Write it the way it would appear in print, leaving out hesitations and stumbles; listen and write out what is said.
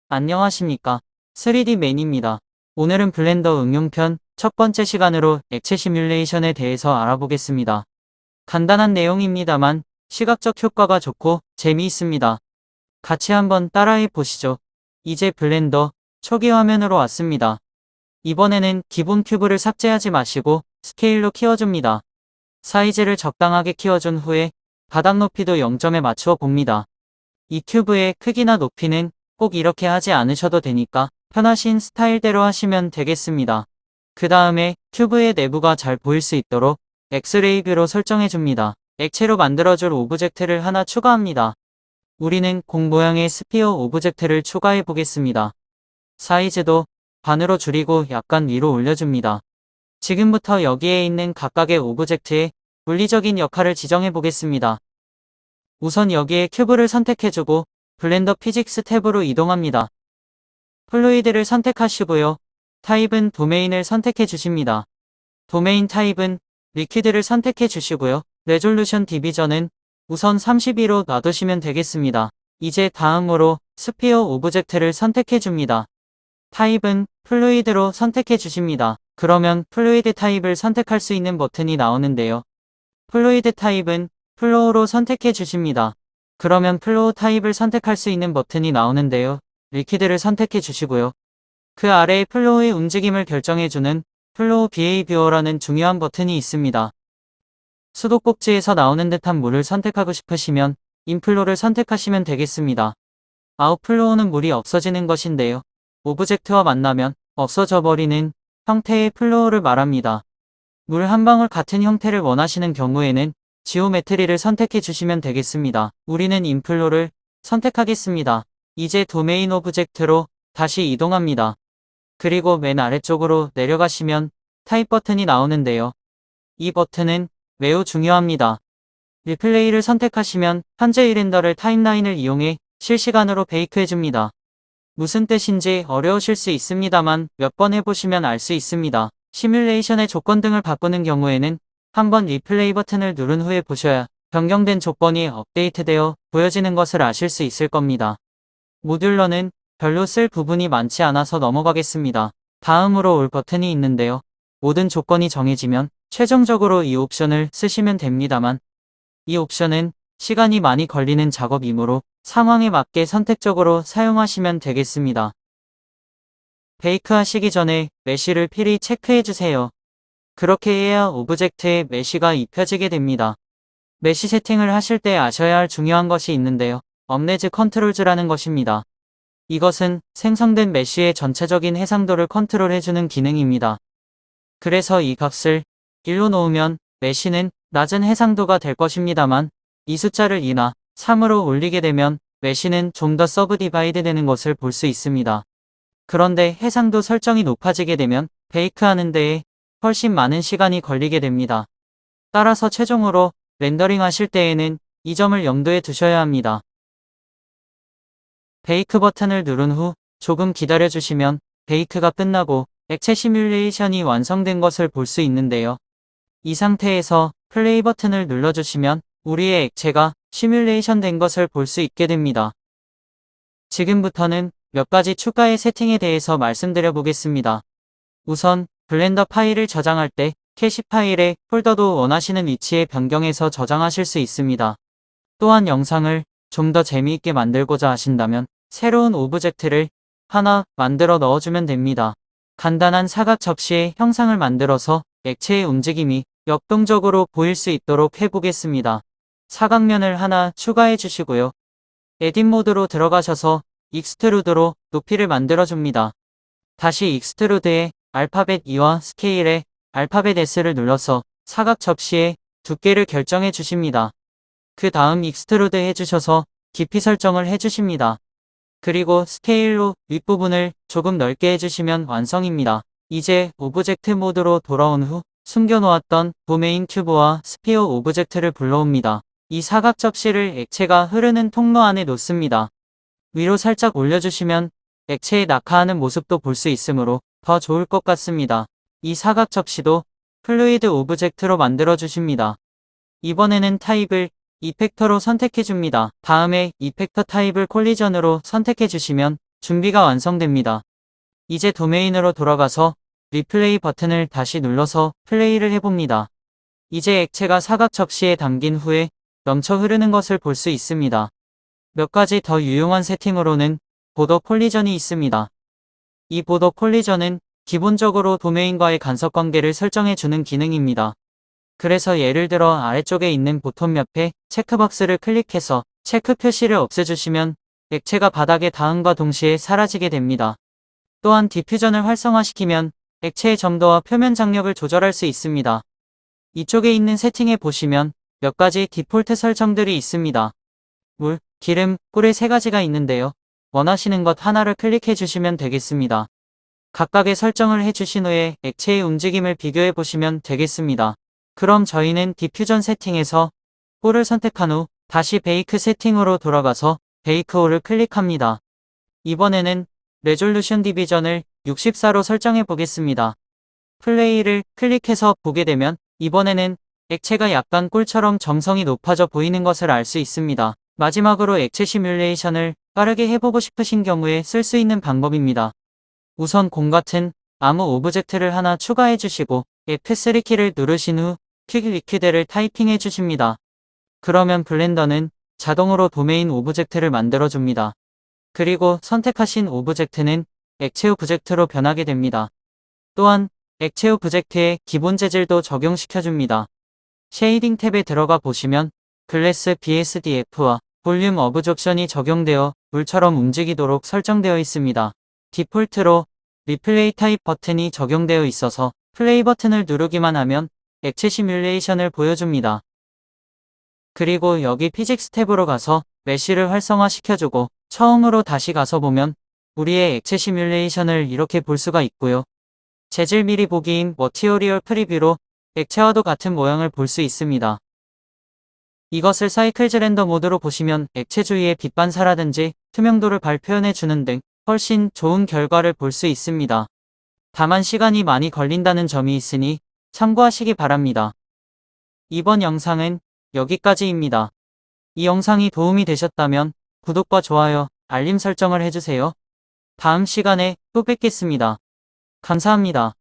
안녕하십니까. 3D 맨입니다. 오늘은 블렌더 응용편 첫 번째 시간으로 액체 시뮬레이션에 대해서 알아보겠습니다. 간단한 내용입니다만 시각적 효과가 좋고 재미있습니다. 같이 한번 따라해 보시죠. 이제 블렌더 초기 화면으로 왔습니다. 이번에는 기본 큐브를 삭제하지 마시고 스케일로 키워줍니다. 사이즈를 적당하게 키워준 후에 바닥 높이도 0점에 맞추어 봅니다. 이 큐브의 크기나 높이는 꼭 이렇게 하지 않으셔도 되니까 편하신 스타일대로 하시면 되겠습니다. 그 다음에 큐브의 내부가 잘 보일 수 있도록 엑스레이 뷰로 설정해줍니다. 액체로 만들어줄 오브젝트를 하나 추가합니다. 우리는 공 모양의 스피어 오브젝트를 추가해 보겠습니다. 사이즈도 반으로 줄이고 약간 위로 올려줍니다. 지금부터 여기에 있는 각각의 오브젝트의 물리적인 역할을 지정해 보겠습니다. 우선 여기에 큐브를 선택해주고 블렌더 피직스 탭으로 이동합니다. 플루이드를 선택하시고요. 타입은 도메인을 선택해 주십니다. 도메인 타입은 리퀴드를 선택해 주시고요. 레졸루션 디비전은 우선 32로 놔두시면 되겠습니다. 이제 다음으로 스피어 오브젝트를 선택해 줍니다. 타입은 플루이드로 선택해 주십니다. 그러면 플루이드 타입을 선택할 수 있는 버튼이 나오는데요. 플루이드 타입은 플로우로 선택해 주십니다. 그러면 플로우 타입을 선택할 수 있는 버튼이 나오는데요. 리퀴드를 선택해 주시고요. 그 아래에 플로우의 움직임을 결정해주는 플로우 비헤이비어라는 중요한 버튼이 있습니다. 수도꼭지에서 나오는 듯한 물을 선택하고 싶으시면 인플로를 선택하시면 되겠습니다. 아웃플로우는 물이 없어지는 것인데요. 오브젝트와 만나면 없어져 버리는 형태의 플로우를 말합니다. 물 한 방울 같은 형태를 원하시는 경우에는 지오메트리를 선택해 주시면 되겠습니다. 우리는 인플로를 선택하겠습니다. 이제 도메인 오브젝트로 다시 이동합니다. 그리고 맨 아래쪽으로 내려가시면 타입 버튼이 나오는데요. 이 버튼은 매우 중요합니다. 리플레이를 선택하시면 현재 렌더를 타임라인을 이용해 실시간으로 베이크해줍니다. 무슨 뜻인지 어려우실 수 있습니다만 몇 번 해보시면 알 수 있습니다. 시뮬레이션의 조건 등을 바꾸는 경우에는 한번 리플레이 버튼을 누른 후에 보셔야 변경된 조건이 업데이트되어 보여지는 것을 아실 수 있을 겁니다. 모듈러는 별로 쓸 부분이 많지 않아서 넘어가겠습니다. 다음으로 올 버튼이 있는데요. 모든 조건이 정해지면 최종적으로 이 옵션을 쓰시면 됩니다만 이 옵션은 시간이 많이 걸리는 작업이므로 상황에 맞게 선택적으로 사용하시면 되겠습니다. 베이크 하시기 전에 메쉬를 필히 체크해주세요. 그렇게 해야 오브젝트에 메쉬가 입혀지게 됩니다. 메쉬 세팅을 하실 때 아셔야 할 중요한 것이 있는데요. 업레즈 컨트롤즈라는 것입니다. 이것은 생성된 메쉬의 전체적인 해상도를 컨트롤해주는 기능입니다. 그래서 이 값을 1로 놓으면 메쉬는 낮은 해상도가 될 것입니다만 이 숫자를 2나 3으로 올리게 되면 메쉬는 좀 더 서브디바이드 되는 것을 볼 수 있습니다. 그런데 해상도 설정이 높아지게 되면 베이크 하는 데에 훨씬 많은 시간이 걸리게 됩니다. 따라서 최종으로 렌더링 하실 때에는 이 점을 염두에 두셔야 합니다. 베이크 버튼을 누른 후 조금 기다려 주시면 베이크가 끝나고 액체 시뮬레이션이 완성된 것을 볼 수 있는데요. 이 상태에서 플레이 버튼을 눌러주시면 우리의 액체가 시뮬레이션 된 것을 볼 수 있게 됩니다. 지금부터는 몇 가지 추가의 세팅에 대해서 말씀드려 보겠습니다. 우선 블렌더 파일을 저장할 때 캐시 파일에 폴더도 원하시는 위치에 변경해서 저장하실 수 있습니다. 또한 영상을 좀 더 재미있게 만들고자 하신다면 새로운 오브젝트를 하나 만들어 넣어주면 됩니다. 간단한 사각 접시의 형상을 만들어서 액체의 움직임이 역동적으로 보일 수 있도록 해보겠습니다. 사각면을 하나 추가해 주시고요. 에딧 모드로 들어가셔서 익스트루드로 높이를 만들어줍니다. 다시 익스트루드에 알파벳 E와 스케일에 알파벳 S를 눌러서 사각 접시의 두께를 결정해 주십니다. 그 다음 익스트루드 해주셔서 깊이 설정을 해주십니다. 그리고 스케일로 윗부분을 조금 넓게 해주시면 완성입니다. 이제 오브젝트 모드로 돌아온 후 숨겨놓았던 도메인 큐브와 스피어 오브젝트를 불러옵니다. 이 사각 접시를 액체가 흐르는 통로 안에 놓습니다. 위로 살짝 올려주시면 액체에 낙하하는 모습도 볼 수 있으므로 더 좋을 것 같습니다. 이 사각 접시도 플루이드 오브젝트로 만들어 주십니다. 이번에는 타입을 이펙터로 선택해 줍니다. 다음에 이펙터 타입을 콜리전으로 선택해 주시면 준비가 완성됩니다. 이제 도메인으로 돌아가서 리플레이 버튼을 다시 눌러서 플레이를 해봅니다. 이제 액체가 사각 접시에 담긴 후에 넘쳐 흐르는 것을 볼 수 있습니다. 몇 가지 더 유용한 세팅으로는 보더 콜리전이 있습니다. 이 보더 콜리전은 기본적으로 도메인과의 간섭 관계를 설정해주는 기능입니다. 그래서 예를 들어 아래쪽에 있는 보텀 옆에 체크박스를 클릭해서 체크 표시를 없애주시면 액체가 바닥에 닿음과 동시에 사라지게 됩니다. 또한 디퓨전을 활성화시키면 액체의 점도와 표면 장력을 조절할 수 있습니다. 이쪽에 있는 세팅에 보시면 몇 가지 디폴트 설정들이 있습니다. 물, 기름, 꿀의 세 가지가 있는데요. 원하시는 것 하나를 클릭해 주시면 되겠습니다. 각각의 설정을 해주신 후에 액체의 움직임을 비교해 보시면 되겠습니다. 그럼 저희는 디퓨전 세팅에서 꿀을 선택한 후 다시 베이크 세팅으로 돌아가서 베이크 홀을 클릭합니다. 이번에는 레졸루션 디비전을 64로 설정해 보겠습니다. 플레이를 클릭해서 보게 되면 이번에는 액체가 약간 꿀처럼 점성이 높아져 보이는 것을 알 수 있습니다. 마지막으로 액체 시뮬레이션을 빠르게 해보고 싶으신 경우에 쓸 수 있는 방법입니다. 우선 공 같은 아무 오브젝트를 하나 추가해 주시고 F3 키를 누르신 후 퀵 리퀴드를 타이핑해 주십니다. 그러면 블렌더는 자동으로 도메인 오브젝트를 만들어 줍니다. 그리고 선택하신 오브젝트는 액체 오브젝트로 변하게 됩니다. 또한 액체 오브젝트의 기본 재질도 적용시켜 줍니다. 쉐이딩 탭에 들어가 보시면 글래스 BSDF와 볼륨 어브족션이 적용되어 물처럼 움직이도록 설정되어 있습니다. 디폴트로 리플레이 타입 버튼이 적용되어 있어서 플레이 버튼을 누르기만 하면 액체 시뮬레이션을 보여줍니다. 그리고 여기 피직스 탭으로 가서 메쉬를 활성화시켜주고 처음으로 다시 가서 보면 우리의 액체 시뮬레이션을 이렇게 볼 수가 있고요. 재질 미리 보기인 머티리얼 프리뷰로 액체와도 같은 모양을 볼 수 있습니다. 이것을 사이클즈 렌더 모드로 보시면 액체 주위의 빛 반사라든지 투명도를 표현해주는 등 훨씬 좋은 결과를 볼 수 있습니다. 다만 시간이 많이 걸린다는 점이 있으니 참고하시기 바랍니다. 이번 영상은 여기까지입니다. 이 영상이 도움이 되셨다면 구독과 좋아요, 알림 설정을 해주세요. 다음 시간에 또 뵙겠습니다. 감사합니다.